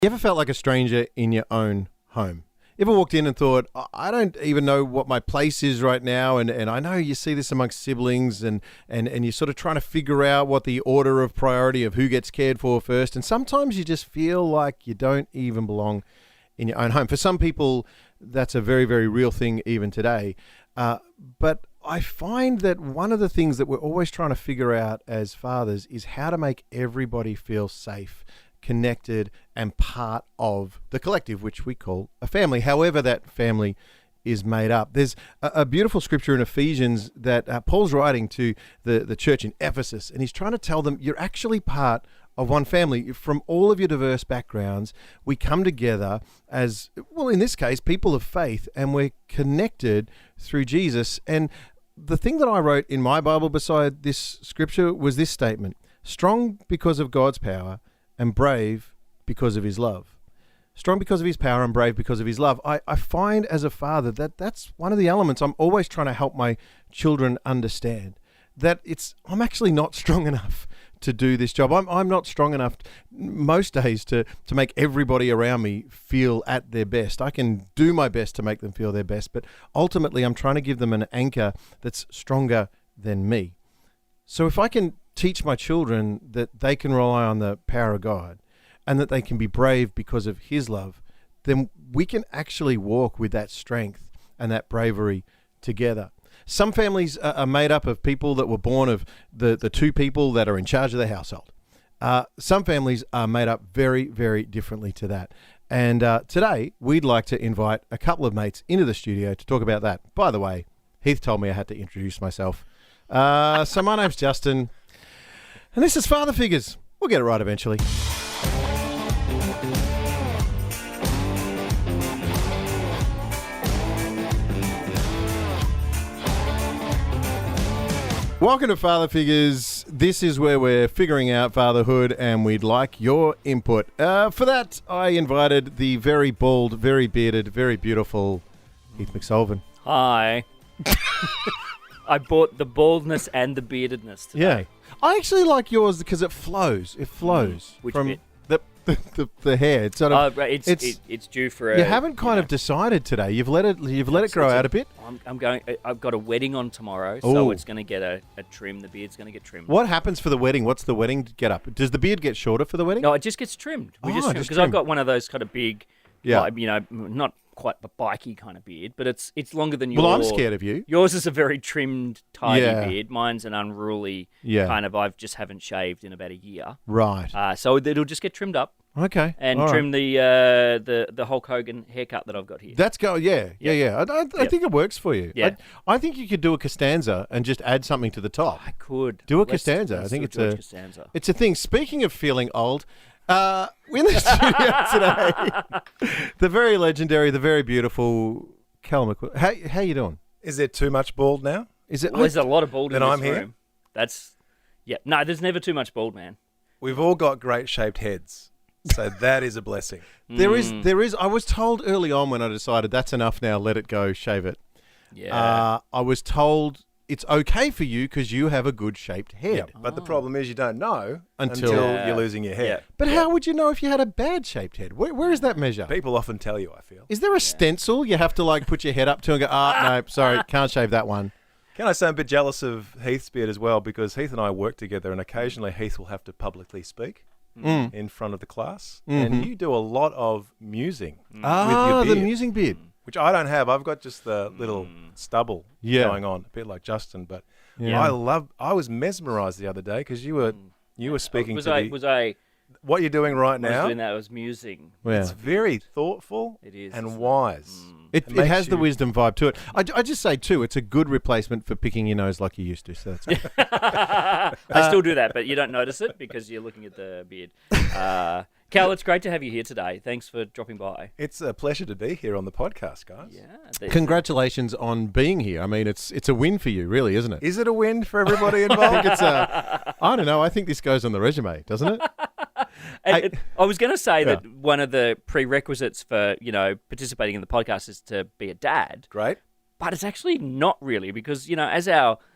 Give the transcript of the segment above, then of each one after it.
You ever felt like a stranger in your own home? You ever walked in and thought, I don't even know what my place is right now, and I know you see this amongst siblings, and you're sort of trying to figure out what the order of priority of who gets cared for first, and sometimes you just feel like you don't even belong in your own home. For some people, that's a very, very real thing even today. But I find that one of the things that we're always trying to figure out as fathers is how to make everybody feel safe, connected, and part of the collective, which we call a family, however that family is made up. There's a beautiful scripture in Ephesians that Paul's writing to the church in Ephesus, and he's trying to tell them you're actually part of one family. From all of your diverse backgrounds, we come together as, well, in this case, people of faith, and we're connected through Jesus. And the thing that I wrote in my Bible beside this scripture was this statement: strong because of God's power, and brave because of his love. Strong because of his power and brave because of his love. I find as a father that that's one of the elements I'm always trying to help my children understand, that I'm actually not strong enough to do this job. I'm not strong enough most days to make everybody around me feel at their best. I can do my best to make them feel their best, but ultimately I'm trying to give them an anchor that's stronger than me. So if I can teach my children that they can rely on the power of God and that they can be brave because of his love, then we can actually walk with that strength and that bravery together. Some families are made up of people that were born of the two people that are in charge of the household. Some families are made up very, very differently to that. And today, we'd like to invite a couple of mates into the studio to talk about that. By the way, Heath told me I had to introduce myself. So my name's Justin, and this is Father Figures. We'll get it right eventually. Welcome to Father Figures. This is where we're figuring out fatherhood, and we'd like your input. For that, I invited the very bald, very bearded, very beautiful Heath McSullivan. Hi. I bought the baldness and the beardedness today. Yeah. I actually like yours because it flows. It flows. Which from bit? The hair. It's sort of. It's due for a. You haven't kind of decided today. You've let it grow out a bit. I'm going. I've got a wedding on tomorrow, so it's going to get a trim. The beard's going to get trimmed. What happens for the wedding? What's the wedding get up? Does the beard get shorter for the wedding? No, it just gets trimmed. Because I've got one of those kind of big, like, not quite the bikey kind of beard, but it's longer than yours. Well, I'm scared of you. Yours is a very trimmed, tidy beard. Mine's an unruly kind of. I've just haven't shaved in about a year. Right. So it'll just get trimmed up. Okay. And trim the Hulk Hogan haircut that I've got here. That's I think it works for you. Yeah. I think you could do a Costanza and just add something to the top. I could. Do a Costanza. I think Costanza. It's a thing. Speaking of feeling old, we're in the studio today. The very legendary, the very beautiful Kel McWilliam. How you doing? Is there too much bald now? Is it? Well, there's a lot of bald in this I'm room. Here? No, there's never too much bald, man. We've all got great shaped heads. So that is a blessing. There is. I was told early on when I decided that's enough now, let it go, shave it. Yeah. I was told it's okay for you because you have a good shaped head. Yeah, but the problem is you don't know until you're losing your hair. Yeah. But how would you know if you had a bad shaped head? Where is that measure? People often tell you, I feel. Is there a stencil you have to put your head up to and go, no, sorry, can't shave that one? Can I say I'm a bit jealous of Heath's beard as well, because Heath and I work together and occasionally Heath will have to publicly speak in front of the class. Mm-hmm. And you do a lot of musing with your beard. The musing beard. Which I don't have. I've got just the little stubble going on, a bit like Justin. But I was mesmerised the other day because you were speaking what you're doing right now. I was musing. Yeah. It's very thoughtful and wise. It has the wisdom vibe to it. I just say, too, it's a good replacement for picking your nose like you used to. So that's good. I still do that, but you don't notice it because you're looking at the beard. Cal, it's great to have you here today. Thanks for dropping by. It's a pleasure to be here on the podcast, guys. Yeah. Congratulations on being here. I mean, it's a win for you, really, isn't it? Is it a win for everybody involved? I don't know. I think this goes on the resume, doesn't it? I was going to say that one of the prerequisites for, participating in the podcast is to be a dad. Great. But it's actually not really because,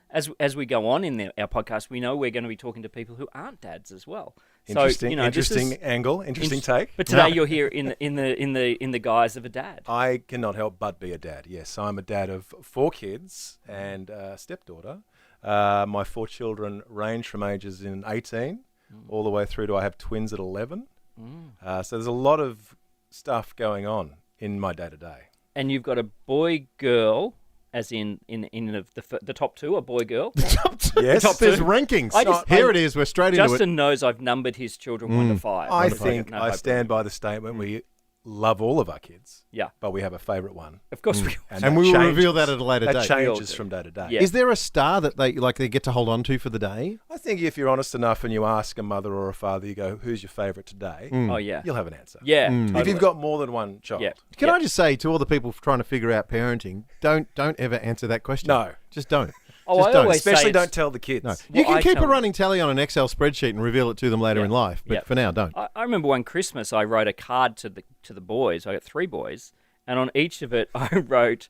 as we go on in our podcast, we know we're going to be talking to people who aren't dads as well. Interesting angle, interesting take. But today you're here in the guise of a dad. I cannot help but be a dad. Yes, I'm a dad of 4 kids and a stepdaughter. My 4 children range from ages in 18 all the way through to I have twins at 11. So there's a lot of stuff going on in my day-to-day. And you've got a boy-girl, as in the top 2, a boy-girl? The top 2? Yes. The top 2 is rankings. Here it is. We're straight into it. Justin knows I've numbered his children 1 to 5. I think I stand by the statement we love all of our kids. Yeah. But we have a favourite one. Of course we do. And we will reveal that at a later date. That changes from day to day. Yeah. Is there a star that they get to hold on to for the day? I think if you're honest enough and you ask a mother or a father, you go, who's your favourite today? Oh, yeah. You'll have an answer. Yeah. Totally. If you've got more than one child. Yeah. Can I just say to all the people trying to figure out parenting, don't ever answer that question. No. Just don't. Oh, Just I don't. always say Especially don't tell the kids. No. Well, You can I keep tell a running tally on an Excel spreadsheet and reveal it to them later in life, but for now, don't. I remember one Christmas I wrote a card to the boys. I got 3 boys, and on each of it I wrote,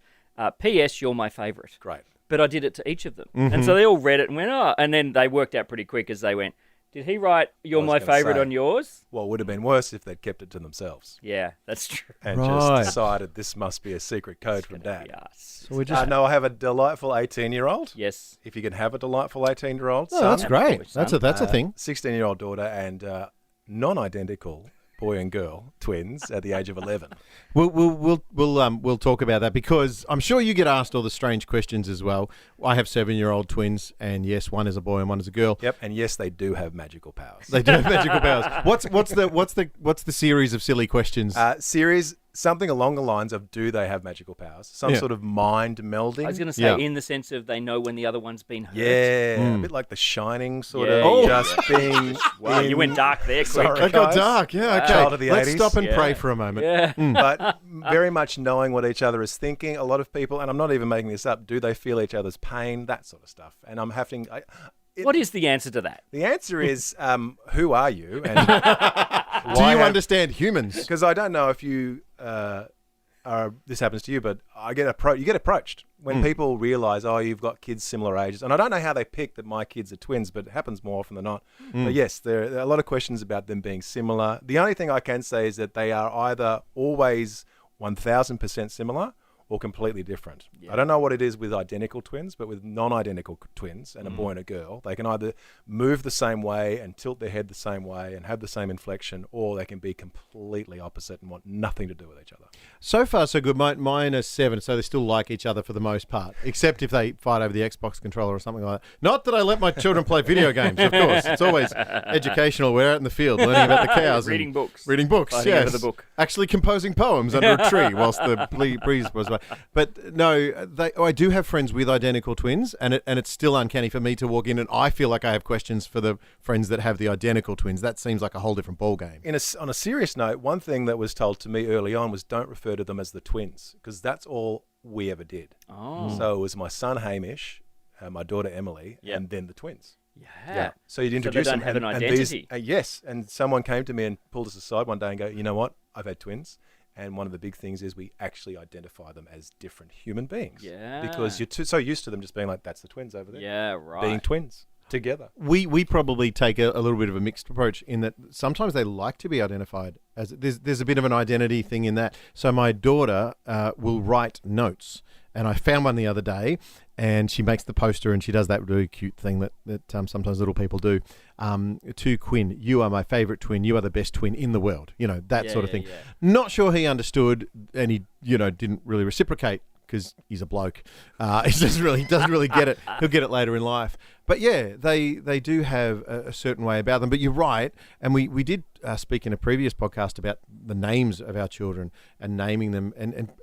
"P.S. You're my favourite." Great. But I did it to each of them, and so they all read it and went, "Oh," and then they worked out pretty quick as they went, "Did he write you're my favourite on yours?" Well, it would have been worse if they'd kept it to themselves. Yeah, that's true. And just decided this must be a secret code from Dad. So we just No, I have a delightful 18-year-old. Yes. If you can have a delightful 18-year-old son. Oh, that's great. Absolutely, That's a thing. 16-year-old daughter and non-identical boy and girl twins at the age of 11. We'll talk about that because I'm sure you get asked all the strange questions as well. I have 7-year-old twins, and yes, one is a boy and one is a girl. Yep, and yes, they do have magical powers. They do have magical powers. What's the series of silly questions? Series something along the lines of do they have magical powers? Some sort of mind melding. I was going to say in the sense of they know when the other one's been hurt. Yeah, a bit like The Shining, sort of. Being. Wow, you went dark there. Quick. Sorry, I got dark. Yeah, okay. Child of the Let's 80s. stop and pray for a moment. Yeah. But very much knowing what each other is thinking. A lot of people, and I'm not even making this up, do they feel each other's pain? That sort of stuff. And I'm having. What is the answer to that? The answer is, who are you? And do you understand humans? Because I don't know if you. This happens to you, but you get approached when people realise, you've got kids similar ages. And I don't know how they pick that my kids are twins, but it happens more often than not. But yes, there are a lot of questions about them being similar. The only thing I can say is that they are either always 1,000% similar or completely different. Yeah. I don't know what it is with identical twins, but with non-identical twins and a boy and a girl, they can either move the same way and tilt their head the same way and have the same inflection, or they can be completely opposite and want nothing to do with each other. So far, so good. Mine are 7, so they still like each other for the most part, except if they fight over the Xbox controller or something like that. Not that I let my children play video games, of course. It's always educational. We're out in the field learning about the cows. Reading books. Reading books, Fighting over the book. Actually composing poems under a tree whilst the breeze was by. But no, I do have friends with identical twins, and it's still uncanny for me to walk in and I feel like I have questions for the friends that have the identical twins. That seems like a whole different ballgame. On a serious note, one thing that was told to me early on was don't refer to them as the twins, because that's all we ever did. Oh. So it was my son Hamish, my daughter Emily, and then the twins. Yeah. So you'd introduce them. them. They don't have an identity. Yes. And someone came to me and pulled us aside one day and go, you know what? I've had twins. And one of the big things is we actually identify them as different human beings. Yeah. Because you're so used to them just being like, that's the twins over there. Yeah, right. Being twins together. We probably take a little bit of a mixed approach in that sometimes they like to be identified as there's a bit of an identity thing in that. So my daughter will write notes, and I found one the other day, and she makes the poster and she does that really cute thing that sometimes little people do. To Quinn, you are my favourite twin. You are the best twin in the world. You know, that sort of thing. Yeah. Not sure he understood, and he didn't really reciprocate because he's a bloke. He doesn't really get it. He'll get it later in life. But yeah, they do have a certain way about them. But you're right, and we did speak in a previous podcast about the names of our children and naming them and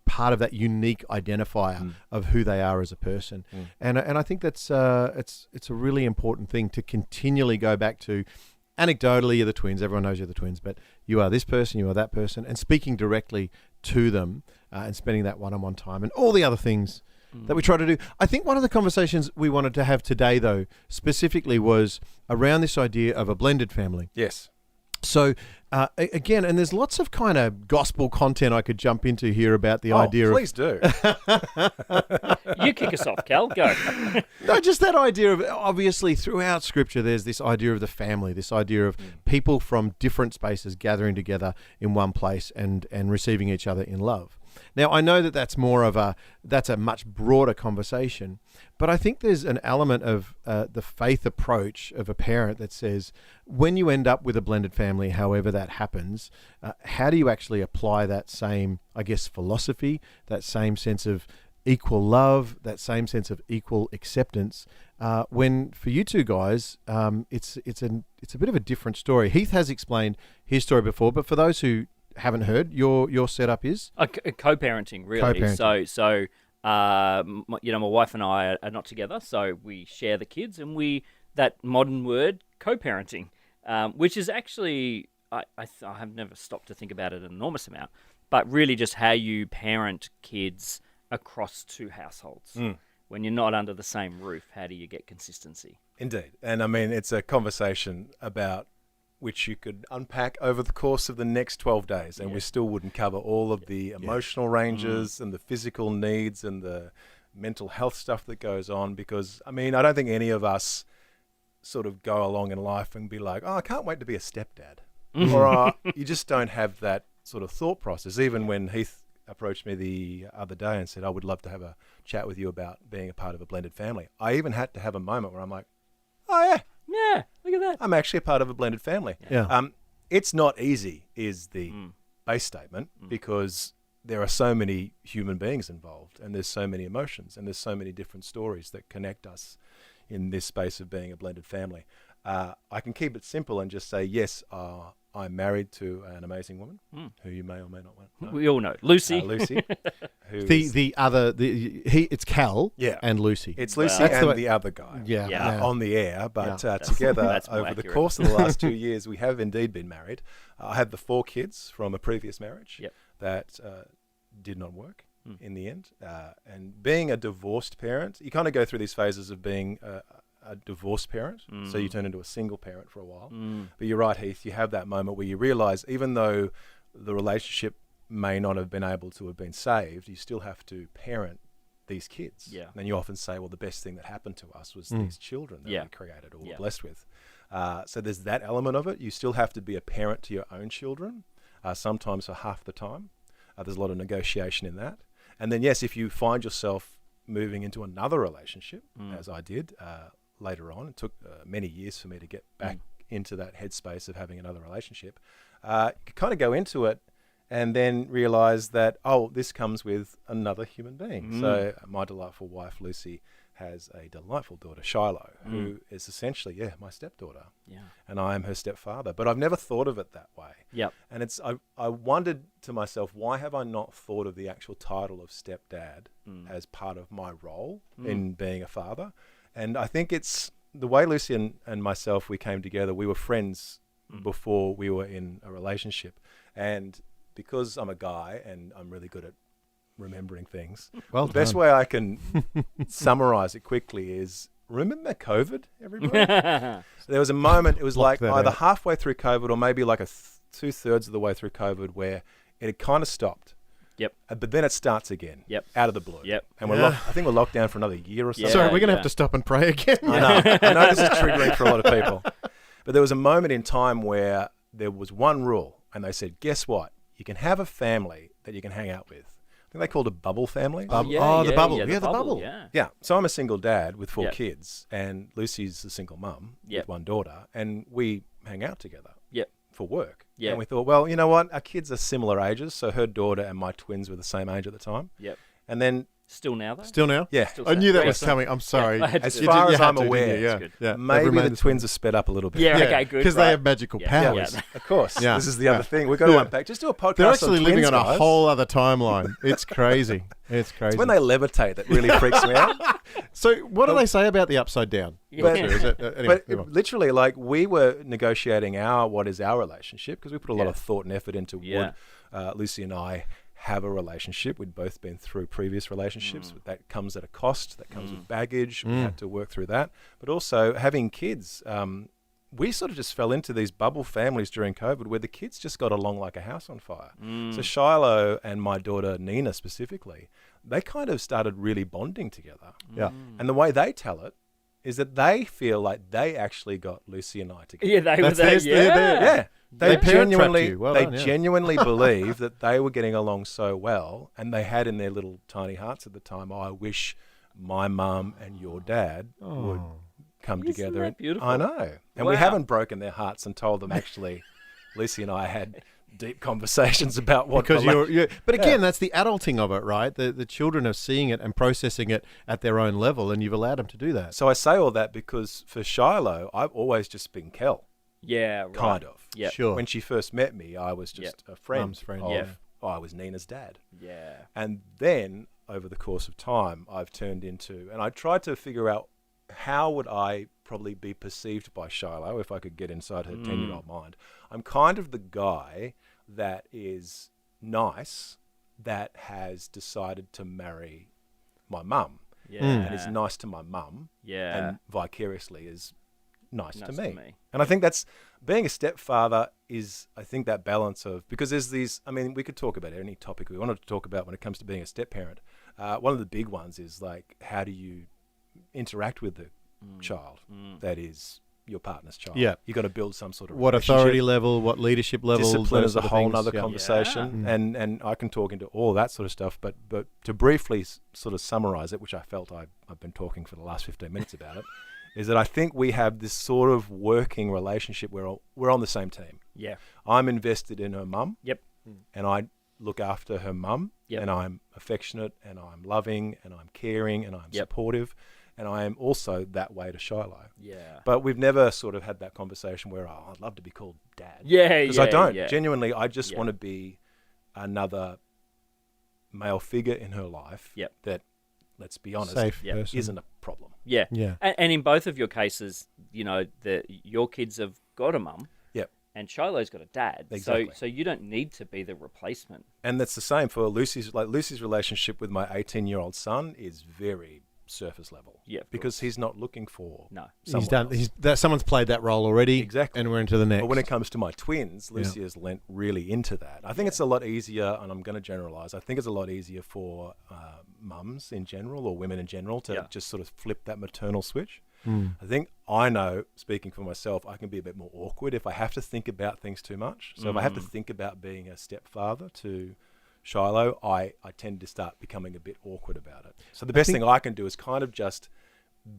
part of that unique identifier of who they are as a person. And I think that's it's a really important thing to continually go back to. Anecdotally, you're the twins. Everyone knows you're the twins, but you are this person, you are that person, and speaking directly to them and spending that one-on-one time and all the other things that we try to do. I think one of the conversations we wanted to have today, though, specifically was around this idea of a blended family. Yes. So Again, and there's lots of kind of gospel content I could jump into here about the idea please do. You kick us off, Kel. Go. No, just that idea of, obviously, throughout Scripture, there's this idea of the family, this idea of people from different spaces gathering together in one place and receiving each other in love. Now, I know that that's a much broader conversation, but I think there's an element of the faith approach of a parent that says, when you end up with a blended family, however that happens, how do you actually apply that same, I guess, philosophy, that same sense of equal love, that same sense of equal acceptance, when for you two guys, it's a bit of a different story. Heath has explained his story before, but for those who haven't heard, your setup is co-parenting, really. Co-parenting. So my wife and I are not together, so we share the kids, and that modern word co-parenting, which is actually I have never stopped to think about it an enormous amount, but really just how you parent kids across two households. When you're not under the same roof, how do you get consistency? Indeed, and I mean it's a conversation about which you could unpack over the course of the next 12 days, and we still wouldn't cover all of the emotional ranges and the physical needs and the mental health stuff that goes on, because, I mean, I don't think any of us sort of go along in life and be like, oh, I can't wait to be a stepdad. Or you just don't have that sort of thought process. Even when Heath approached me the other day and said, I would love to have a chat with you about being a part of a blended family, I even had to have a moment where I'm like, oh, yeah. Yeah, look at that. I'm actually a part of a blended family. Yeah. It's not easy, is the base statement, because there are so many human beings involved, and there's so many emotions, and there's so many different stories that connect us in this space of being a blended family. I can keep it simple and just say, yes, I'm married to an amazing woman who you may or may not know. We all know. Lucy. Lucy. Who it's Cal and Lucy. It's Lucy and the other guy. On the air, but together over the course of the last 2 years, we have indeed been married. I have the 4 kids from a previous marriage that did not work in the end. And being a divorced parent, you kind of go through these phases of being a divorced parent, so you turn into a single parent for a while. But you're right, Heath, you have that moment where you realize, even though the relationship may not have been able to have been saved, you still have to parent these kids. And you often say, well, the best thing that happened to us was these children that we created or were blessed with. So there's that element of it. You still have to be a parent to your own children, sometimes for half the time. There's a lot of negotiation in that. And then, yes, if you find yourself moving into another relationship, as I did, later on, it took many years for me to get back into that headspace of having another relationship. You kind of go into it and then realize that, this comes with another human being. So my delightful wife, Lucy, has a delightful daughter, Shiloh, who is essentially, my stepdaughter. And I am her stepfather. But I've never thought of it that way. And I wondered to myself, why have I not thought of the actual title of stepdad as part of my role in being a father? And I think it's the way Lucy and myself, we came together. We were friends before we were in a relationship. And because I'm a guy and I'm really good at remembering things, the best way I can summarize it quickly is, remember COVID, everybody? So there was a moment, it was like either halfway through COVID or maybe like 2/3 of the way through COVID, where it had kind of stopped. But then it starts again. Out of the blue. And I think we're locked down for another year or so. Sorry, we're going to have to stop and pray again. I know this is triggering for a lot of people. But there was a moment in time where there was one rule, and they said, guess what? You can have a family that you can hang out with. I think they called it bubble families. The bubble. The bubble. Yeah. So I'm a single dad with 4 kids, and Lucy's a single mum with 1 daughter, and we hang out together. For work. And we thought, well, you know what? Our kids are similar ages. So her daughter and my twins were the same age at the time. And then... Still now, though? Still now? Yeah. I knew that was coming. I'm sorry. As far as I'm aware, maybe the twins are sped up a little bit. Okay, good. Because they have magical powers. Of course. This is the other thing. We've got to unpack. Just do a podcast. They're actually living on a guys. whole other timeline. It's crazy. It's crazy. It's when they levitate that really freaks me out. So what do they say about the upside down? But literally, like, we were negotiating what is our relationship, because we put a lot of thought and effort into would Lucy and I have a relationship. We'd both been through previous relationships. That comes at a cost. That comes with baggage. We had to work through that. But also having kids, we sort of just fell into these bubble families during COVID where the kids just got along like a house on fire. So Shiloh and my daughter Nina specifically, they kind of started really bonding together. Yeah. And the way they tell it is that they feel like they actually got Lucy and I together. Yeah, they were there. Yeah. They genuinely, genuinely believe that they were getting along so well, and they had in their little tiny hearts at the time, I wish my mum and your dad would come together. That beautiful? I know. And we haven't broken their hearts and told them, actually, Lucy and I had deep conversations about what... Because but again, that's the adulting of it, right? The children are seeing it and processing it at their own level, and you've allowed them to do that. So I say all that because for Shiloh, I've always just been Kel. Yeah, right. Kind of. Yeah. Sure. When she first met me, I was just a friend. Mum's friend. I was Nina's dad. Yeah. And then, over the course of time, I've turned into... And I tried to figure out how would I probably be perceived by Shiloh if I could get inside her 10-year-old mind. I'm kind of the guy that is nice that has decided to marry my mum. Yeah. And is nice to my mum. Yeah. And vicariously is nice to me. And I think that's... Being a stepfather is, I think, that balance of... Because there's these... I mean, we could talk about any topic we wanted to talk about when it comes to being a step-parent. One of the big ones is, like, how do you interact with the child that is your partner's child? Yeah. You've got to build some sort of what authority level, what leadership level. Discipline is a whole other Yeah. conversation. And I can talk into all that sort of stuff. But to briefly sort of summarize it, which I felt I've been talking for the last 15 minutes about it, is that I think we have this sort of working relationship where we're on the same team. Yeah. I'm invested in her mum. Yep. And I look after her mum. Yep. And I'm affectionate and I'm loving and I'm caring and I'm supportive. And I am also that way to Shiloh. Yeah. But we've never sort of had that conversation where, I'd love to be called dad. Yeah, Because I don't. Yeah. Genuinely, I just want to be another male figure in her life that, let's be honest, safe person. isn't a problem. Yeah. Yeah. And in both of your cases, your kids have got a mum. Yep. And Shiloh's got a dad. Exactly. So you don't need to be the replacement. And that's the same for Lucy's. Like Lucy's relationship with my 18-year-old son is very surface level. Yeah. Because he's not looking for Someone's played that role already. Exactly. And we're into the next. But when it comes to my twins, Lucy has lent really into that. I think it's a lot easier, and I'm going to generalize, I think it's a lot easier for mums in general or women in general to just sort of flip that maternal switch. I think I know, speaking for myself, I can be a bit more awkward if I have to think about things too much. So if I have to think about being a stepfather to Shiloh, I tend to start becoming a bit awkward about it. So the best thing I can do is kind of just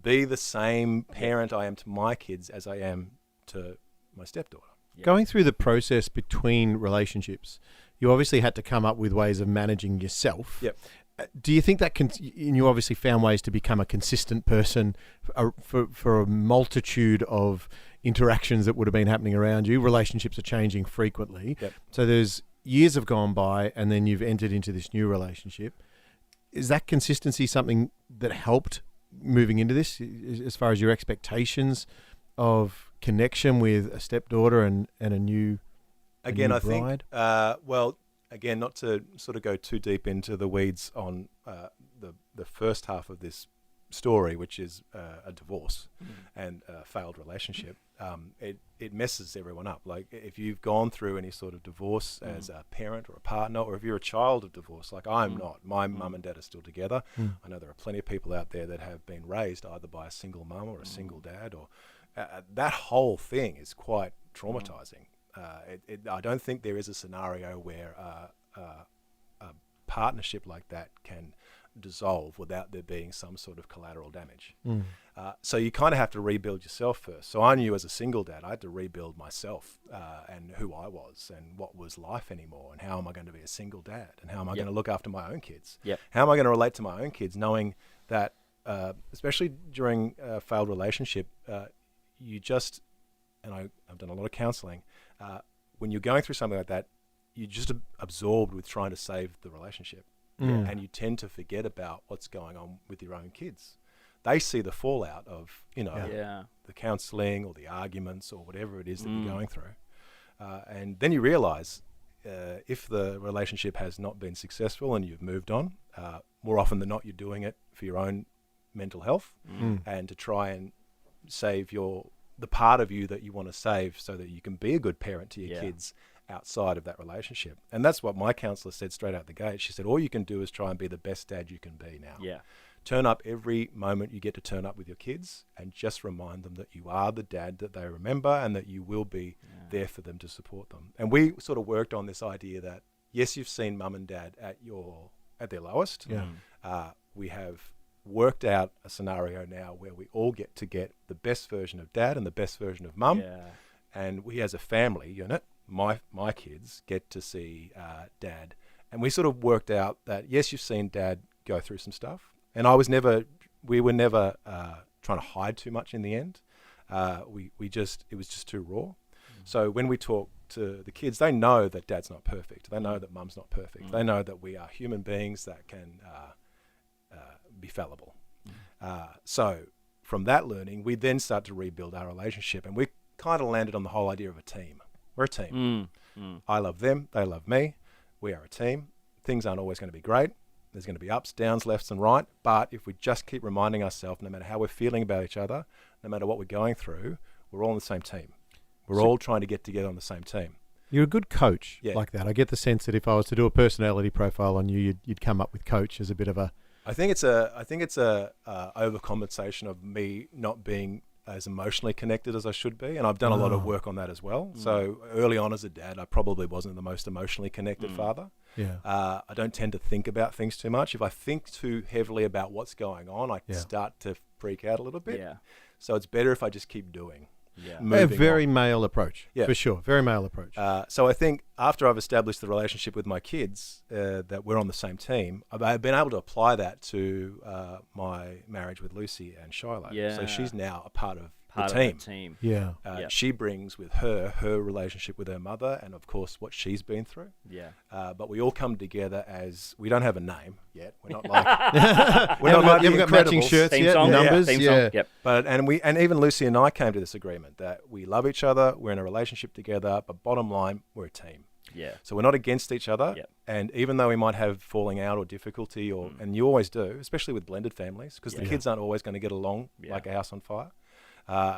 be the same parent I am to my kids as I am to my stepdaughter. Yeah. Going through the process between relationships, you obviously had to come up with ways of managing yourself. Yep. Do you think that you obviously found ways to become a consistent person for a multitude of interactions that would have been happening around you? Relationships are changing frequently. Yep. So there's years have gone by and then you've entered into this new relationship. Is that consistency something that helped moving into this as far as your expectations of connection with a stepdaughter and a new Again, I bride? think, again, not to sort of go too deep into the weeds on the first half of this story, which is a divorce and a failed relationship. It messes everyone up. Like if you've gone through any sort of divorce as a parent or a partner, or if you're a child of divorce, like I'm not. My mum and dad are still together. I know there are plenty of people out there that have been raised either by a single mum or a single dad, or that whole thing is quite traumatizing. I don't think there is a scenario where a partnership like that can dissolve without there being some sort of collateral damage. So you kind of have to rebuild yourself first. So I knew as a single dad, I had to rebuild myself and who I was and what was life anymore, and how am I going to be a single dad, and how am I going to look after my own kids? How am I going to relate to my own kids, knowing that, especially during a failed relationship, you just, and I've done a lot of counseling, when you're going through something like that, you're just absorbed with trying to save the relationship. And you tend to forget about what's going on with your own kids. They see the fallout of, the counseling or the arguments or whatever it is that you're going through. And then you realize if the relationship has not been successful and you've moved on, more often than not, you're doing it for your own mental health and to try and save your the part of you that you want to save so that you can be a good parent to your kids outside of that relationship. And that's what my counselor said straight out the gate. She said, all you can do is try and be the best dad you can be now. Yeah. Turn up every moment you get to turn up with your kids and just remind them that you are the dad that they remember and that you will be there for them to support them. And we sort of worked on this idea that, yes, you've seen mum and dad at their lowest. Yeah. We have worked out a scenario now where we all get to get the best version of dad and the best version of mum. Yeah. And we as a family unit, my kids get to see dad. And we sort of worked out that, yes, you've seen dad go through some stuff. And we were never trying to hide too much in the end. It was just too raw. So when we talk to the kids, they know that dad's not perfect. They know that mum's not perfect. They know that we are human beings that can be fallible. So from that learning, we then start to rebuild our relationship. And we kind of landed on the whole idea of a team. We're a team. I love them. They love me. We are a team. Things aren't always going to be great. There's going to be ups, downs, lefts and right. But if we just keep reminding ourselves, no matter how we're feeling about each other, no matter what we're going through, we're all on the same team. We're all trying to get together on the same team. You're a good coach like that. I get the sense that if I was to do a personality profile on you, you'd come up with coach as a bit of a... I think it's a overcompensation of me not being as emotionally connected as I should be. And I've done a lot of work on that as well. So early on as a dad, I probably wasn't the most emotionally connected father. Yeah. I don't tend to think about things too much. If I think too heavily about what's going on, I start to freak out a little bit. Yeah. So it's better if I just keep doing. Yeah. A very male approach, for sure. Very male approach. So I think after I've established the relationship with my kids, that we're on the same team, I've been able to apply that to my marriage with Lucy and Shiloh. Yeah. So she's now a part of the team. Yeah. She brings with her relationship with her mother and, of course, what she's been through. Yeah. But we all come together as, we don't have a name yet. We're not like, we're not like the got matching Incredibles. shirts Theme yet, song, numbers. Theme song. Yep. But and even Lucy and I came to this agreement that we love each other, we're in a relationship together, but bottom line, we're a team. Yeah. So we're not against each other. Yep. And even though we might have falling out or difficulty, and you always do, especially with blended families, because the kids aren't always going to get along like a house on fire.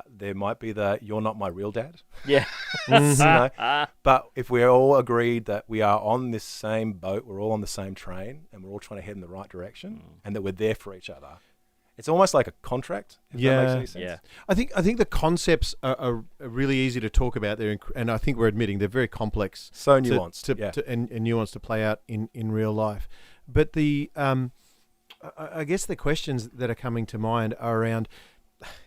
There might be the you're not my real dad. Yeah. You know? But if we're all agreed that we are on this same boat, we're all on the same train, and we're all trying to head in the right direction, and that we're there for each other, it's almost like a contract. If that makes any sense. Yeah. I think the concepts are really easy to talk about there, and I think we're admitting they're very complex. So nuanced. And nuanced to play out in real life. But the I guess the questions that are coming to mind are around,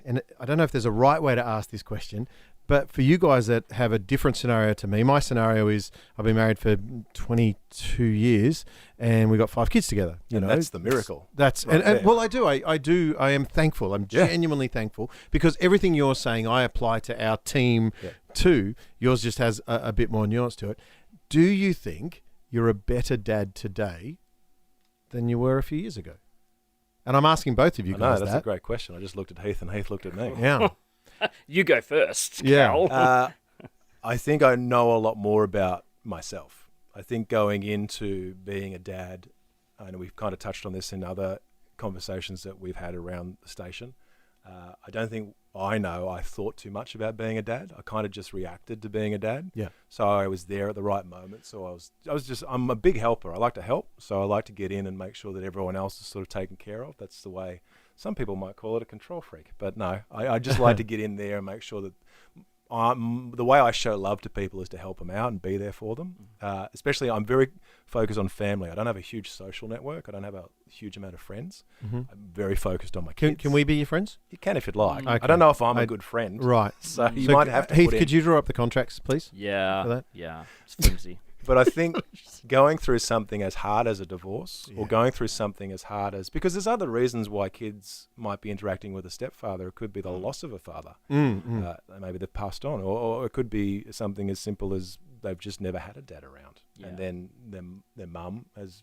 and I don't know if there's a right way to ask this question, but for you guys that have a different scenario to me, my scenario is I've been married for 22 years and we got 5 kids together. You know, that's the miracle. That's right and well, I am thankful. I'm genuinely thankful because everything you're saying I apply to our team too. Yours just has a bit more nuance to it. Do you think you're a better dad today than you were a few years ago? And I'm asking both of you guys that's a great question. I just looked at Heath and Heath looked at me. Yeah. You go first. Yeah. Kel. I think I know a lot more about myself. I think going into being a dad, and we've kind of touched on this in other conversations that we've had around the station, I don't think I thought too much about being a dad. I kind of just reacted to being a dad. Yeah. So I was there at the right moment. So I'm a big helper. I like to help. So I like to get in and make sure that everyone else is sort of taken care of. That's the way some people might call it, a control freak. But no, I just like to get in there and make sure that the way I show love to people is to help them out and be there for them. Especially, I'm very focused on family. I don't have a huge social network. I don't have a huge amount of friends. I'm very focused on my kids. Can we be your friends? You can if you'd like. Okay. I don't know if I'm a good friend. Right. So you might have to Heath, put in. could you draw up the contracts, please? Yeah. For that? Yeah. It's flimsy. But I think going through something as hard as a divorce or going through something as hard as... Because there's other reasons why kids might be interacting with a stepfather. It could be the loss of a father. Maybe they've passed on. Or it could be something as simple as they've just never had a dad around. Yeah. And then their mum has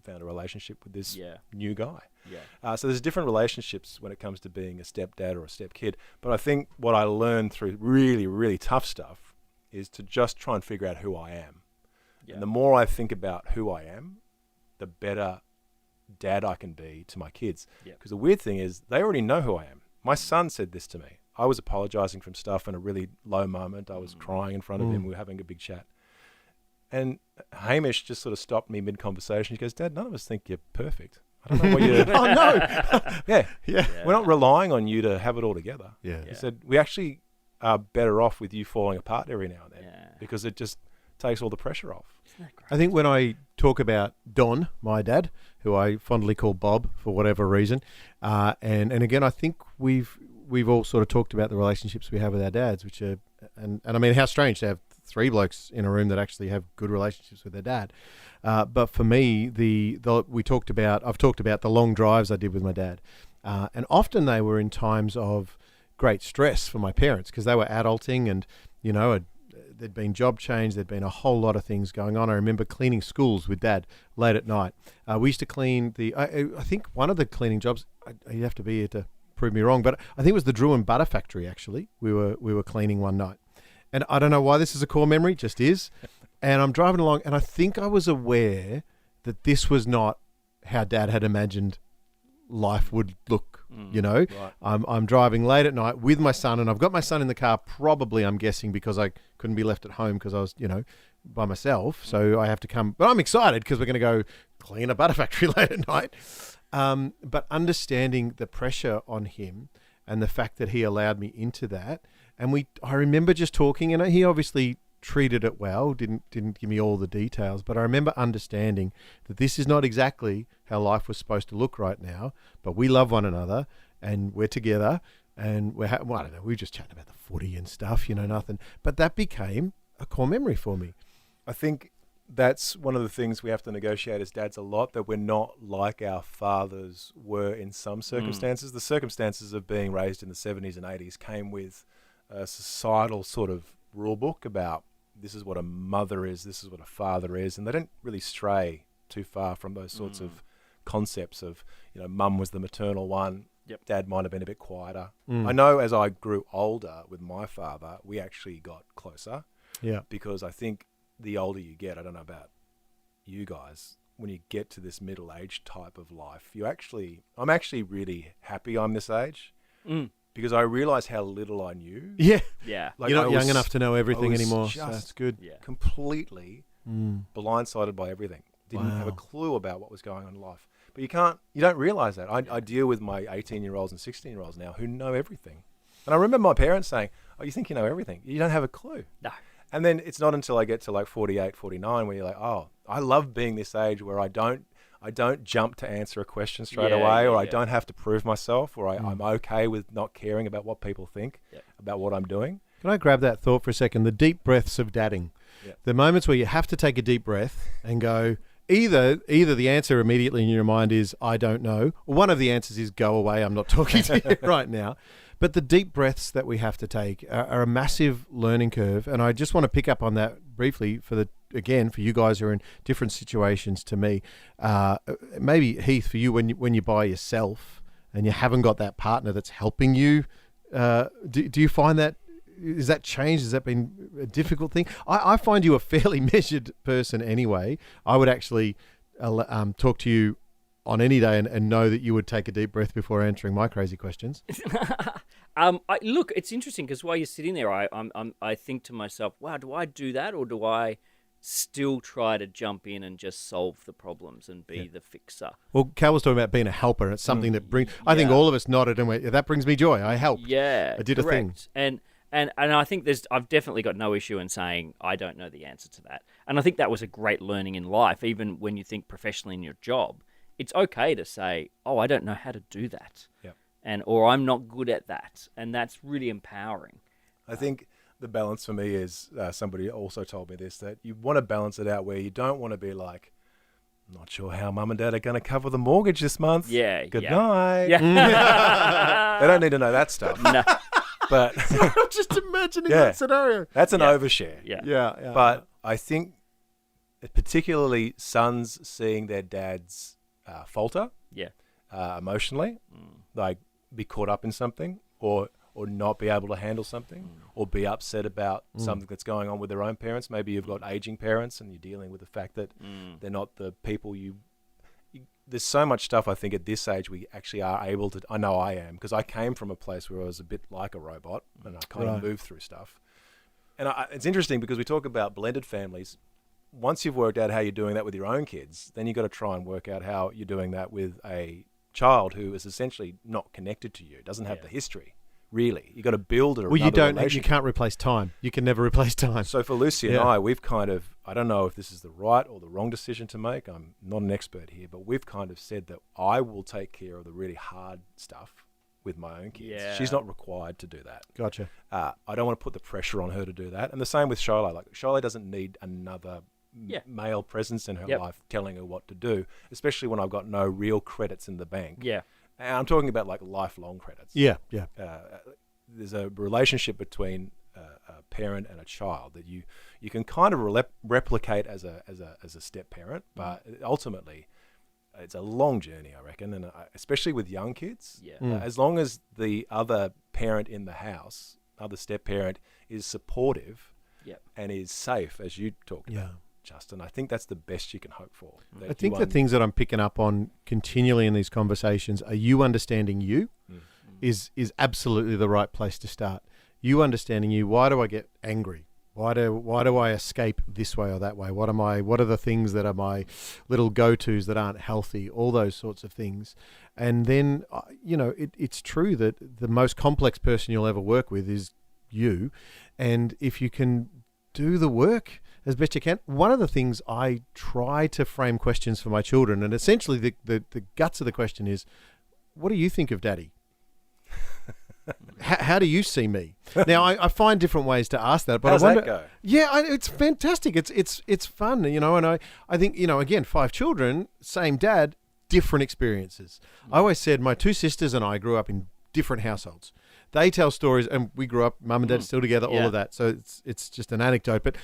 found a relationship with this new guy. Yeah. So there's different relationships when it comes to being a stepdad or a stepkid. But I think what I learned through really, really tough stuff is to just try and figure out who I am. Yeah. And the more I think about who I am, the better dad I can be to my kids. Because the weird thing is, they already know who I am. My son said this to me. I was apologizing from stuff in a really low moment. I was crying in front of him. We were having a big chat. And Hamish just sort of stopped me mid-conversation. He goes, Dad, none of us think you're perfect. I don't know what you're... Oh, no. Yeah. We're not relying on you to have it all together. Yeah. He said, we actually are better off with you falling apart every now and then because it just takes all the pressure off. Isn't that great? I think when I talk about Don, my dad, who I fondly call Bob for whatever reason, and again, I think we've all sort of talked about the relationships we have with our dads, which are, and I mean, how strange to have three blokes in a room that actually have good relationships with their dad. But for me, I've talked about the long drives I did with my dad, and often they were in times of great stress for my parents because they were adulting, and there'd been job change, there'd been a whole lot of things going on. I remember cleaning schools with Dad late at night. We used to clean I think one of the cleaning jobs, you have to be here to prove me wrong, but I think it was the Drew and Butter Factory. Actually, we were cleaning one night, and I don't know why this is a core memory, just is. And I'm driving along, and I think I was aware that this was not how Dad had imagined life would look. Right. I'm driving late at night with my son, and I've got my son in the car, probably, I'm guessing, because I couldn't be left at home because I was, by myself. So I have to come, but I'm excited because we're going to go clean a butter factory late at night. But understanding the pressure on him and the fact that he allowed me into that. And I remember just talking, and he obviously treated it well, didn't give me all the details, but I remember understanding that this is not exactly how life was supposed to look right now, but we love one another and we're together, and I don't know, we were just chatting about the footy and stuff, nothing, but that became a core memory for me. I think that's one of the things we have to negotiate as dads a lot, that we're not like our fathers were in some circumstances. The circumstances of being raised in the 70s and 80s came with a societal sort of rule book about this is what a mother is, this is what a father is, and they don't really stray too far from those sorts of concepts of, mum was the maternal one, dad might have been a bit quieter. I know as I grew older with my father, we actually got closer. Yeah. Because I think the older you get, I don't know about you guys, when you get to this middle-aged type of life, I'm actually really happy I'm this age. Because I realised how little I knew. Yeah. Like you're not young enough to know everything anymore. So that's good. Completely blindsided by everything. Didn't have a clue about what was going on in life. But you don't realise that. I deal with my 18-year-olds and 16-year-olds now who know everything. And I remember my parents saying, oh, you think you know everything? You don't have a clue. No. And then it's not until I get to like 48, 49 where you're like, oh, I love being this age where I don't jump to answer a question straight away, or I don't have to prove myself, or I'm okay with not caring about what people think about what I'm doing. Can I grab that thought for a second? The deep breaths of dadding. Yeah. The moments where you have to take a deep breath and go, either the answer immediately in your mind is, I don't know, or one of the answers is, go away, I'm not talking to you right now. But the deep breaths that we have to take are a massive learning curve. And I just want to pick up on that briefly for you guys who are in different situations to me. Maybe, Heath, for you, when you're by yourself and you haven't got that partner that's helping you, do you find that, has that changed? Has that been a difficult thing? I find you a fairly measured person anyway. I would actually talk to you on any day and know that you would take a deep breath before answering my crazy questions. Look, it's interesting because while you're sitting there, I think to myself, wow, do I do that, or do I still try to jump in and just solve the problems and be the fixer? Well, Cal was talking about being a helper, and it's something that brings... I think all of us nodded and went, that brings me joy. I helped. Yeah, I did correct. A thing. And I think I've definitely got no issue in saying I don't know the answer to that. And I think that was a great learning in life, even when you think professionally in your job. It's okay to say, oh, I don't know how to do that. Yep. Or I'm not good at that. And that's really empowering. I think the balance for me is, somebody also told me this, that you want to balance it out where you don't want to be like, I'm not sure how mum and dad are going to cover the mortgage this month. Yeah. Good night. Yeah. They don't need to know that stuff. No. But I'm just imagining that scenario. That's an overshare. Yeah. But I think particularly sons seeing their dads falter emotionally, like be caught up in something or not be able to handle something or be upset about something that's going on with their own parents. Maybe you've got aging parents and you're dealing with the fact that they're not the people you there's so much stuff I think at this age we actually are able to. I know I am, because I came from a place where I was a bit like a robot and I kind of moved through stuff. And it's interesting because we talk about blended families. Once you've worked out how you're doing that with your own kids, then you've got to try and work out how you're doing that with a child who is essentially not connected to you, doesn't have the history. Really, you got to build a relationship. You can't replace time. You can never replace time. So for Lucy and I, we've kind of, I don't know if this is the right or the wrong decision to make. I'm not an expert here, but we've kind of said that I will take care of the really hard stuff with my own kids. Yeah. She's not required to do that. Gotcha. I don't want to put the pressure on her to do that. And the same with Shiloh. Like, Shiloh doesn't need another male presence in her life telling her what to do, especially when I've got no real credits in the bank. Yeah. And I'm talking about like lifelong credits. Yeah. There's a relationship between a parent and a child that you can kind of replicate as a step parent, but ultimately it's a long journey, I reckon, and especially with young kids. Yeah. As long as the other parent in the house, other step parent, is supportive and is safe, as you talked about, Justin, I think that's the best you can hope for. I think the things that I'm picking up on continually in these conversations are you understanding you is absolutely the right place to start. You understanding you. Why do I get angry? Why do I escape this way or that way? What are the things that are my little go-tos that aren't healthy? All those sorts of things. And then, it's true that the most complex person you'll ever work with is you. And if you can do the work as best you can. One of the things I try to frame questions for my children, and essentially the guts of the question is, what do you think of Daddy? How do you see me? Now, I find different ways to ask that. But How's I wonder, that go? Yeah, it's fantastic. It's fun, and I think, again, 5 children, same dad, different experiences. I always said my 2 sisters and I grew up in different households. They tell stories, and we grew up, mum and dad still together, all of that. So it's just an anecdote. But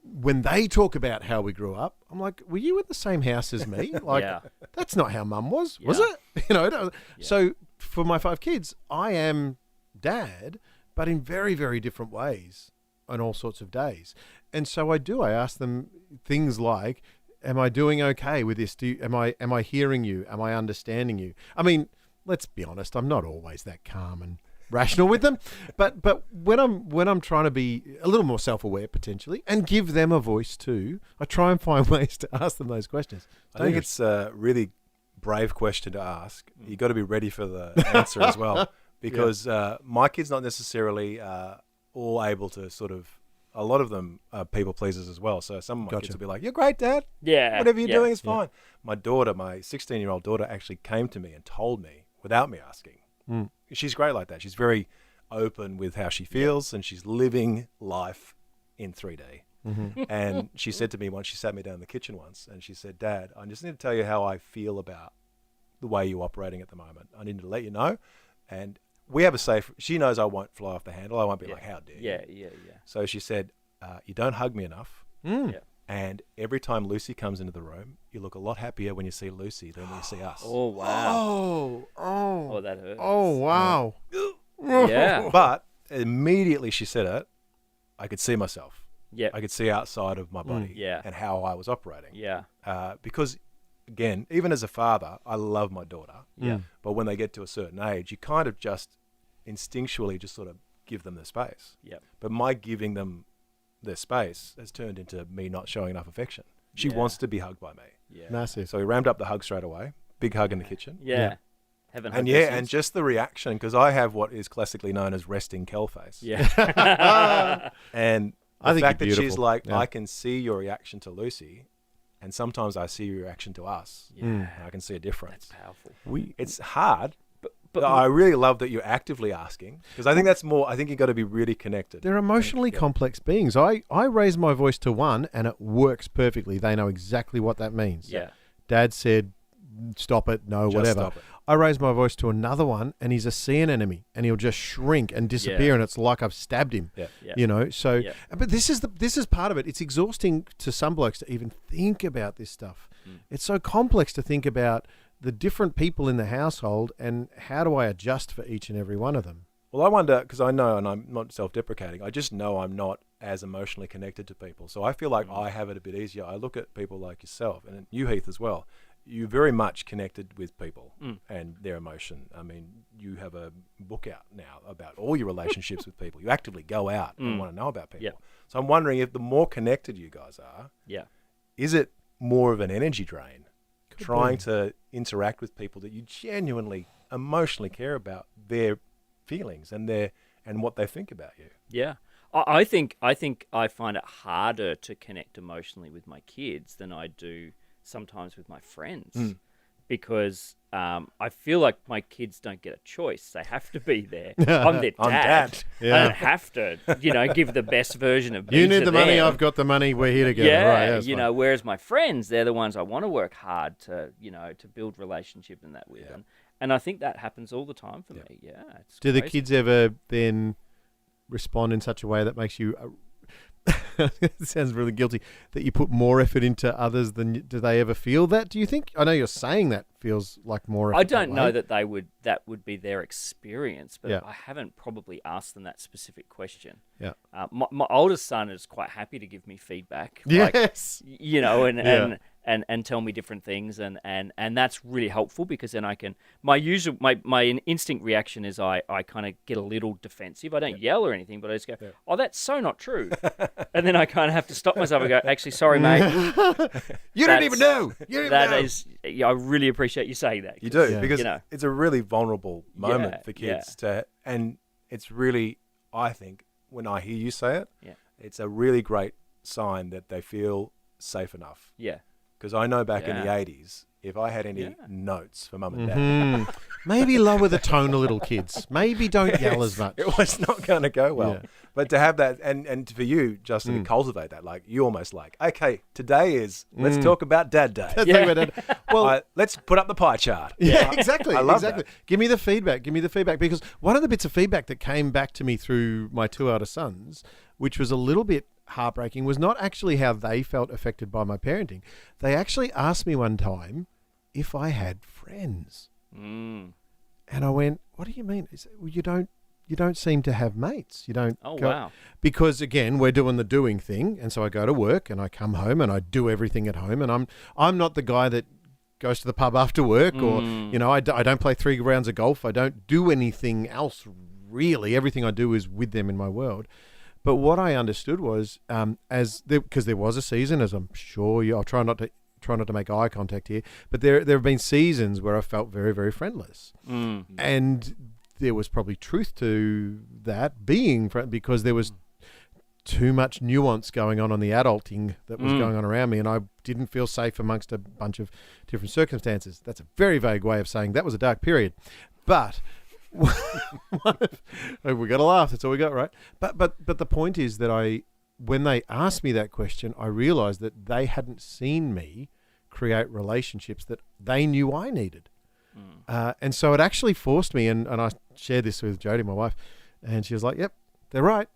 when they talk about how we grew up, I'm like, were you in the same house as me? Like, that's not how mum was it? So for my 5 kids, I am dad, but in very, very different ways on all sorts of days. And so I ask them things like, am I doing okay with this? Am I hearing you? Am I understanding you? I mean, let's be honest, I'm not always that calm and rational with them, but when I'm trying to be a little more self-aware potentially and give them a voice too, I try and find ways to ask them those questions. I think it's a really brave question to ask. You got to be ready for the answer as well, because my kids not necessarily all able to sort of. A lot of them are people pleasers as well. So some of my kids will be like, "You're great, Dad. Yeah, whatever you're doing is fine." My daughter, my 16-year-old daughter, actually came to me and told me without me asking. She's great like that. She's very open with how she feels, and she's living life in 3D. And she said to me once, she sat me down in the kitchen once, and she said, "Dad, I just need to tell you how I feel about the way you're operating at the moment. I need to let you know." And we have a safe. She knows I won't fly off the handle. I won't be like, "How dare you?" Yeah. So she said, "You don't hug me enough." And every time Lucy comes into the room, you look a lot happier when you see Lucy than when you see us. Oh, wow. Oh, that hurts. Oh, wow. Yeah. But immediately she said it, I could see myself. Yeah. I could see outside of my body and how I was operating. Yeah. Because, again, even as a father, I love my daughter. Yeah. But when they get to a certain age, you kind of just instinctually just sort of give them the space. Yeah. But my giving them their space has turned into me not showing enough affection. She wants to be hugged by me. Yeah. Massive. So we ramped up the hug straight away. Big hug in the kitchen. Yeah. And just the reaction, because I have what is classically known as resting Kel face. Yeah. And I the think fact that you're she's like, beautiful. I can see your reaction to Lucy, and sometimes I see your reaction to us. And I can see a difference. That's powerful. It's hard. But I really love that you're actively asking, because I think that's more. I think you've got to be really connected. They're emotionally complex beings. I raise my voice to one and it works perfectly. They know exactly what that means. Yeah. Dad said, "Stop it, no, Just whatever." stop it. I raise my voice to another one and he's a sea anemone and he'll just shrink and disappear and it's like I've stabbed him. Yeah. So but this is part of it. It's exhausting to some blokes to even think about this stuff. It's so complex to think about the different people in the household and how do I adjust for each and every one of them. Well, I wonder, because I know, and I'm not self-deprecating, I just know I'm not as emotionally connected to people. So I feel like I have it a bit easier. I look at people like yourself and you, Heath, as well. you very much connected with people and their emotion. I mean, you have a book out now about all your relationships with people. You actively go out and want to know about people. So I'm wondering if the more connected you guys are, is it more of an energy drain trying to interact with people that you genuinely emotionally care about their feelings and what they think about you? Yeah. I think I find it harder to connect emotionally with my kids than I do sometimes with my friends, because I feel like my kids don't get a choice. They have to be there. I'm their dad. I'm dad. I don't have to, give the best version of me. You need to the money, them. I've got the money, we're here together. Yeah, right, whereas my friends, they're the ones I want to work hard to, to build relationship and that with. And I think that happens all the time for me. Yeah. It's Do the crazy. kids ever then respond in such a way that makes you it sounds really guilty, that you put more effort into others than do they ever feel that, do you think? I know you're saying that feels like more effort. I don't know that that would be their experience, but I haven't probably asked them that specific question. Yeah. My oldest son is quite happy to give me feedback. Yes. And tell me different things, and that's really helpful, because then I can, my instinct reaction is I kind of get a little defensive. I don't yell or anything, but I just go, oh, that's so not true. And then I kind of have to stop myself and go, actually, sorry, mate. You don't even know. I really appreciate you saying that. You do, because it's a really vulnerable moment for kids and it's really, I think, when I hear you say it, it's a really great sign that they feel safe enough. Yeah. Because I know back in the 80s, if I had any notes for mum and dad... Maybe lower the tone a little, kids. Maybe don't yell as much. It was not going to go well. Yeah. But to have that, and for you, Justin, to cultivate that, like you almost like, okay, today is, let's talk about Dad Day. Well, let's put up the pie chart. Yeah, exactly. I love that. Give me the feedback. Because one of the bits of feedback that came back to me through my two elder sons, which was a little bit heartbreaking, was not actually how they felt affected by my parenting. They actually asked me one time if I had friends. And I went, what do you mean? He said, well, you don't seem to have mates. You don't. Oh, wow. Because again, we're doing the doing thing. And so I go to work and I come home and I do everything at home. And I'm not the guy that goes to the pub after work or, I don't play 3 rounds of golf. I don't do anything else really. Everything I do is with them in my world. But what I understood was, because there was a season, as I'm sure I'll try not to make eye contact here, but there have been seasons where I felt very, very friendless, and there was probably truth to that being because there was too much nuance going on the adulting that was going on around me, and I didn't feel safe amongst a bunch of different circumstances. That's a very vague way of saying that was a dark period, but. We got to laugh. That's all we got, right? But the point is that when they asked me that question, I realized that they hadn't seen me create relationships that they knew I needed, and so it actually forced me. And I shared this with Jodie, my wife, and she was like, "Yep, they're right.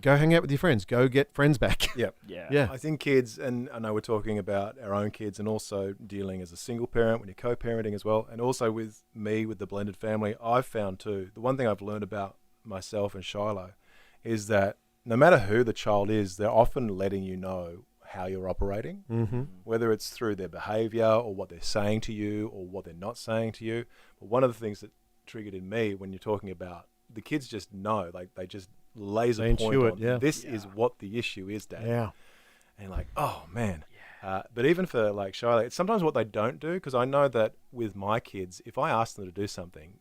Go hang out with your friends. Go get friends back." Yep. Yeah. I think kids, and I know we're talking about our own kids and also dealing as a single parent when you're co-parenting as well. And also with me, with the blended family, I've found too, the one thing I've learned about myself and Shiloh is that no matter who the child is, they're often letting you know how you're operating, whether it's through their behavior or what they're saying to you or what they're not saying to you. But one of the things that triggered in me when you're talking about the kids just know, like they just laser point on this is what the issue is, Dad. Yeah. And like, oh man. But even for like Charlotte, it's sometimes what they don't do, because I know that with my kids, if I ask them to do something,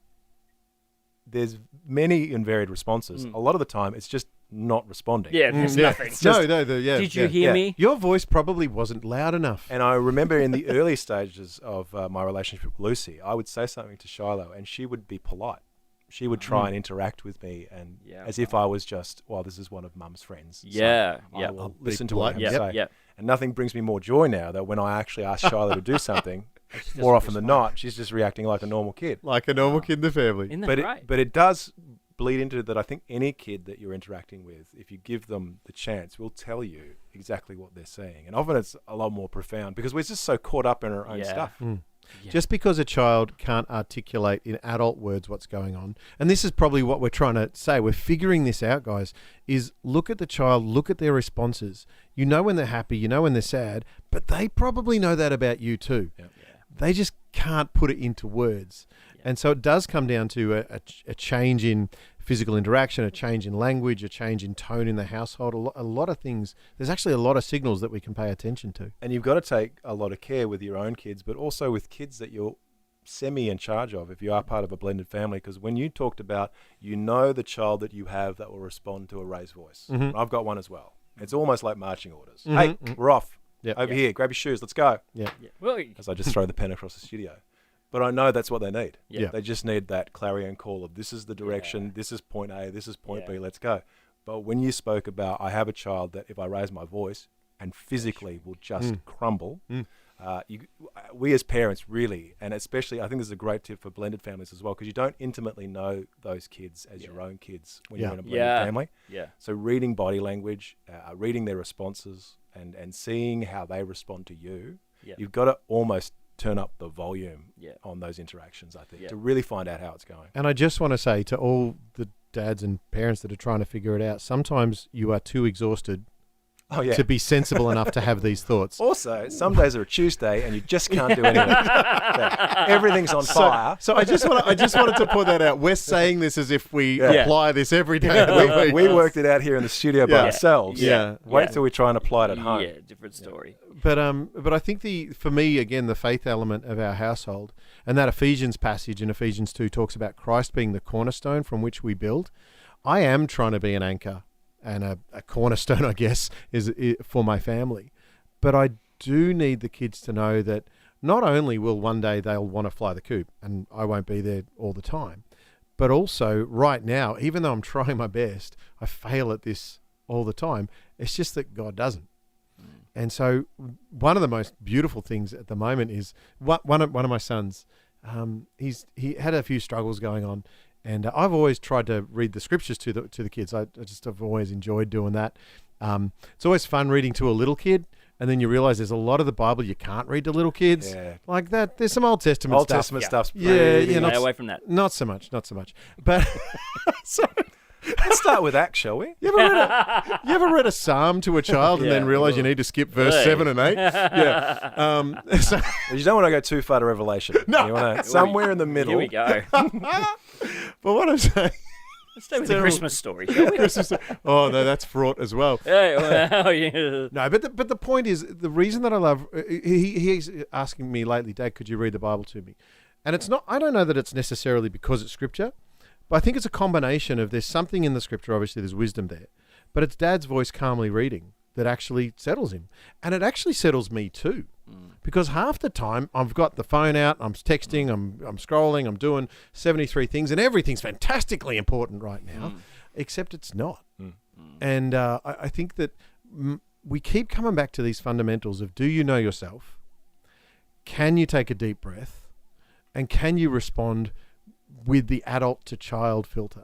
there's many and varied responses. A lot of the time it's just not responding. Yeah, there's nothing. It's just, Did you hear me? Your voice probably wasn't loud enough. And I remember in the early stages of my relationship with Lucy, I would say something to Shiloh and she would be polite. She would try and interact with me, and as if I was just, well, this is one of Mum's friends. Yeah, so I will listen to what I have to say. And nothing brings me more joy now that when I actually ask Shiloh to do something, more often than not, she's just reacting like a normal kid. Like a normal kid in the family. Isn't that right? But it does bleed into that. I think any kid that you're interacting with, if you give them the chance, will tell you exactly what they're saying. And often it's a lot more profound because we're just so caught up in our own stuff. Yeah. Just because a child can't articulate in adult words what's going on, and this is probably what we're trying to say, we're figuring this out, guys, is look at the child, look at their responses. You know when they're happy, you know when they're sad, but they probably know that about you too. Yeah. they just can't put it into words. And so it does come down to a change in physical interaction, a change in language, a change in tone in the household, a lot of things. There's actually a lot of signals that we can pay attention to. And you've got to take a lot of care with your own kids, but also with kids that you're semi in charge of if you are part of a blended family. Because when you talked about, the child that you have that will respond to a raised voice. Mm-hmm. I've got one as well. It's almost like marching orders. Mm-hmm. Hey, we're off. Yep. Over here, grab your shoes, let's go. Yeah. Well, as I just throw the pen across the studio. But I know that's what they need. Yeah. They just need that clarion call of this is the direction, this is point A, this is point B, let's go. But when you spoke about, I have a child that if I raise my voice and physically will just crumble, we as parents really, and especially I think this is a great tip for blended families as well, because you don't intimately know those kids as your own kids when you're in a blended family. Yeah. So reading body language, reading their responses and seeing how they respond to you, you've got to almost turn up the volume on those interactions, I think, to really find out how it's going. And I just want to say to all the dads and parents that are trying to figure it out, sometimes you are too exhausted to be sensible enough to have these thoughts. Also, some days are a Tuesday and you just can't do anything. Everything's on fire. So I just wanted to put that out. We're saying this as if we apply this every day of the week. We worked it out here in the studio by ourselves. Yeah. Wait till we try and apply it at home. Yeah, different story. But I think for me again the faith element of our household, and that Ephesians passage in Ephesians 2 talks about Christ being the cornerstone from which we build. I am trying to be an anchor and a cornerstone, I guess, is for my family. But I do need the kids to know that not only will one day they'll want to fly the coop, and I won't be there all the time, but also right now, even though I'm trying my best, I fail at this all the time. It's just that God doesn't. And so one of the most beautiful things at the moment is one of my sons, he had a few struggles going on. And I've always tried to read the scriptures to the kids. I just have always enjoyed doing that. It's always fun reading to a little kid, and then you realize there's a lot of the Bible you can't read to little kids. Yeah. Like that. There's some Old Testament stuff. Old Testament stuff's stay away from that. Not so much. But so let's start with that, shall we? You ever read a psalm to a child and then realize you need to skip verse 7 and 8? Yeah. So you don't want to go too far to Revelation. No. You want to somewhere in the middle. Here we go. But what I'm saying... Let's stay with the Christmas story, shall we? Oh, no, that's fraught as well. No, but the point is, the reason that I love... He's asking me lately, Dad, could you read the Bible to me? And it's not... I don't know that it's necessarily because it's Scripture, but I think it's a combination of there's something in the Scripture, obviously there's wisdom there, but it's Dad's voice calmly reading that actually settles him. And it actually settles me too. Because half the time I've got the phone out, I'm texting, I'm scrolling, I'm doing 73 things, and everything's fantastically important right now, except it's not. And I think that we keep coming back to these fundamentals of, do you know yourself? Can you take a deep breath? And can you respond with the adult to child filter?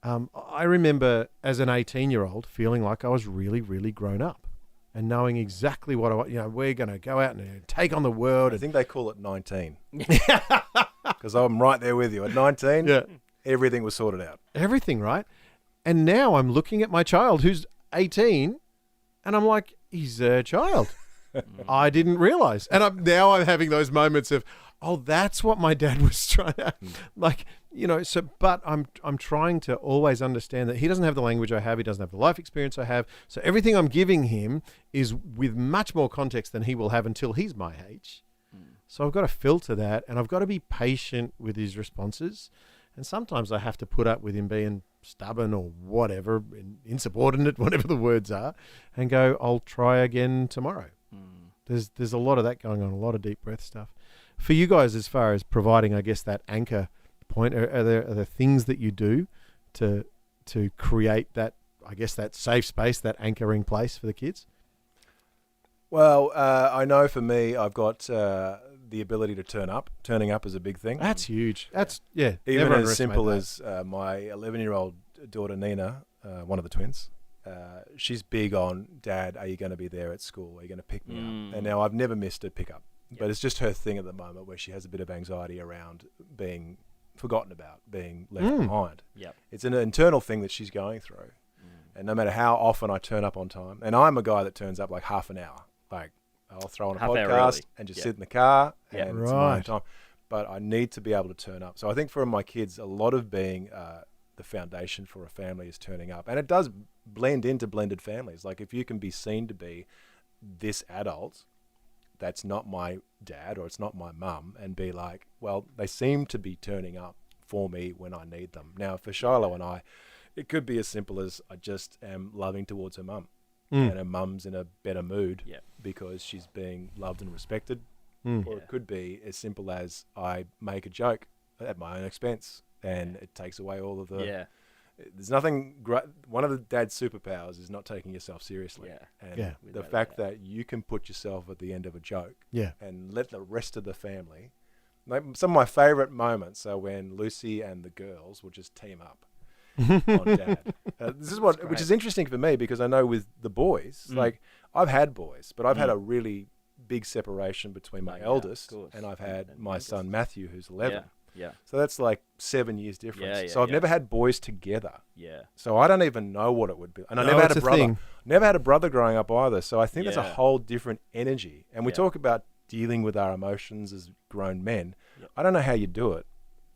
I remember as an 18-year-old feeling like I was really, really grown up. And knowing exactly what we're going to go out and take on the world. I think they call it 19. Because I'm right there with you. At 19, everything was sorted out. Everything, right? And now I'm looking at my child who's 18, and I'm like, he's a child. I didn't realize. And now I'm having those moments of, oh, that's what my dad was trying to, but I'm trying to always understand that he doesn't have the language I have, he doesn't have the life experience I have, so everything I'm giving him is with much more context than he will have until he's my age. So I've got to filter that, and I've got to be patient with his responses, and sometimes I have to put up with him being stubborn or whatever, insubordinate, whatever the words are, and go, I'll try again tomorrow. There's a lot of that going on, a lot of deep breath stuff. For you guys, as far as providing, I guess, that anchor point, are there things that you do to create that, I guess, that safe space, that anchoring place for the kids? Well, I know for me, I've got the ability to turn up. Turning up is a big thing. That's huge. Even as simple as my 11-year-old daughter Nina, one of the twins. She's big on, Dad, are you going to be there at school? Are you going to pick me up? And now I've never missed a pickup. But it's just her thing at the moment where she has a bit of anxiety around being forgotten about, being left behind. It's an internal thing that she's going through. And no matter how often I turn up on time, and I'm a guy that turns up like half an hour. Like, I'll throw on a Half hour podcast early. and just sit in the car and it's my own Right. time. But I need to be able to turn up. So I think for my kids, a lot of being the foundation for a family is turning up. And it does blend into blended families. Like if you can be seen to be this adult that's not my dad or it's not my mum, and be like, well, they seem to be turning up for me when I need them. Now, for Shiloh and I, it could be as simple as I just am loving towards her mum. And her mum's in a better mood because she's being loved and respected. Or it could be as simple as I make a joke at my own expense and it takes away all of the... There's nothing great. One of the dad's superpowers is not taking yourself seriously. And the fact that you can put yourself at the end of a joke and let the rest of the family... Like some of my favourite moments are when Lucy and the girls will just team up on dad. This is which is interesting for me because I know with the boys, like I've had boys, but I've had a really big separation between my eldest and I've had my son Matthew, who's 11. So that's like 7 years difference. So I've never had boys together. So I don't even know what it would be. And I never had a brother. Never had a brother growing up either. So I think that's a whole different energy. And we talk about dealing with our emotions as grown men. I don't know how you do it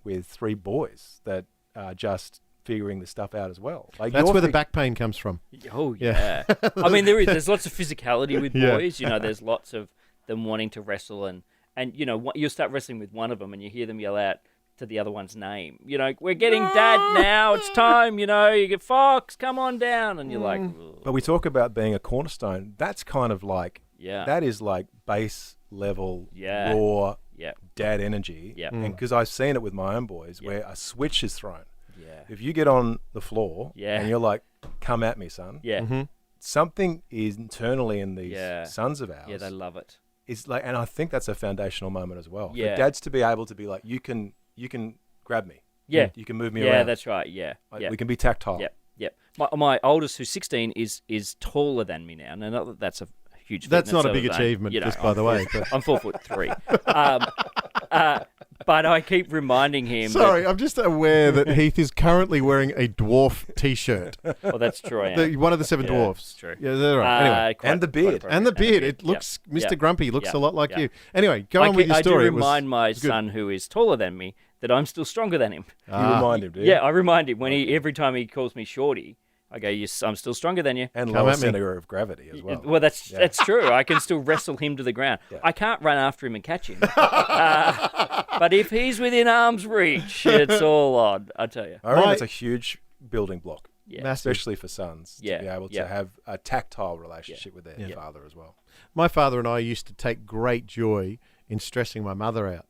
with 3 boys that are just figuring the stuff out as well. Like that's where the back pain comes from. Oh yeah. I mean, there's lots of physicality with boys. You know, there's lots of them wanting to wrestle, and you know, you'll start wrestling with one of them, and you hear them yell out to the other one's name. You know, we're getting dad now. It's time. You know, you get Fox, come on down, and you're like. Ugh. But we talk about being a cornerstone. That's kind of like that is like base level raw dad energy. And because I've seen it with my own boys, where a switch is thrown. If you get on the floor and you're like, come at me, son. Something is internally in these sons of ours. They love it. It's like, and I think that's a foundational moment as well. For dads to be able to be like, you can grab me. You can move me around. Yeah, that's right. We can be tactile. My oldest, who's 16, is taller than me now. Now, not that that's a huge. That's not a big achievement, just by the way. But. I'm 4'3". But I keep reminding him. Sorry, I'm just aware that Heath is currently wearing a dwarf T-shirt. Well, that's true. I am. One of the 7 dwarfs. True. Yeah, they're right. Anyway, and the beard. And the beard. It looks, Mr. Grumpy looks a lot like you. Anyway, go on with your story. I do remind my son, who is taller than me, that I'm still stronger than him. You remind him, do you? Yeah, I remind him every time he calls me shorty. I go, yes, I'm still stronger than you. And lower center of gravity as well. Well, that's true. I can still wrestle him to the ground. I can't run after him and catch him. But if he's within arm's reach, it's all on, I tell you. I reckon it's a huge building block, Massive. especially for sons, to be able to have a tactile relationship with their father as well. My father and I used to take great joy in stressing my mother out.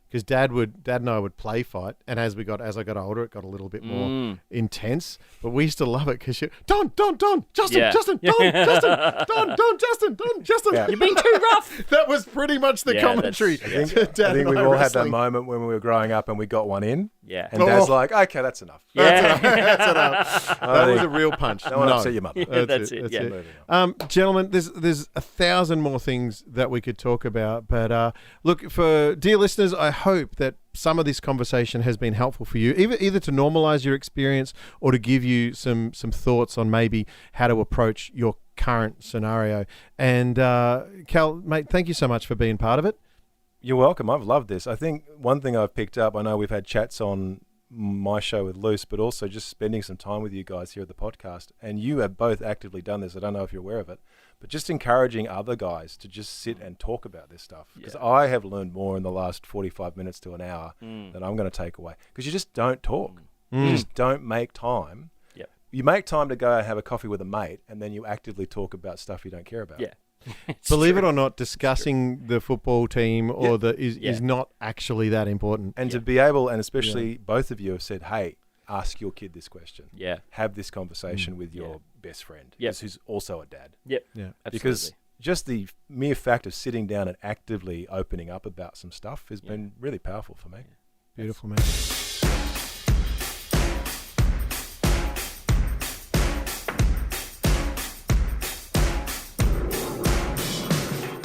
Because Dad and I would play fight, and as I got older, it got a little bit more intense. But we used to love it because Don, Justin, Justin, Justin. You're being too rough. That was pretty much the commentary. I think we've all had that moment when we were growing up and we got one in. And Dad's like, okay, that's enough. That's enough. That was a real punch. Don't upset your mother. That's it. Gentlemen, there's 1,000 more things that we could talk about. But look, for dear listeners, I hope that some of this conversation has been helpful for you, either to normalize your experience or to give you some thoughts on maybe how to approach your current scenario. And Kel, mate, thank you so much for being part of it. You're welcome. I've loved this. I think one thing I've picked up, I know we've had chats on my show with Luce, but also just spending some time with you guys here at the podcast. And you have both actively done this. I don't know if you're aware of it, but just encouraging other guys to just sit and talk about this stuff. Because I have learned more in the last 45 minutes to an hour than I'm going to take away. Because you just don't talk. You just don't make time. You make time to go and have a coffee with a mate, and then you actively talk about stuff you don't care about. Believe it or not, discussing the football team or is not actually that important. And to be able, and especially both of you have said, hey, ask your kid this question. Have this conversation with your best friend, who's also a dad. Absolutely. Because just the mere fact of sitting down and actively opening up about some stuff has been really powerful for me. Beautiful, man.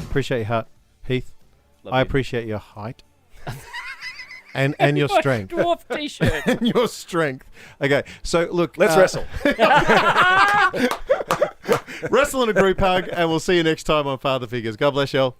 Appreciate your heart, Heath. I appreciate your height and your strength. Dwarf T-shirt. And your strength. Okay, so look, let's wrestle. Wrestle Hustle and a group hug, and we'll see you next time on Father Figures. God bless y'all.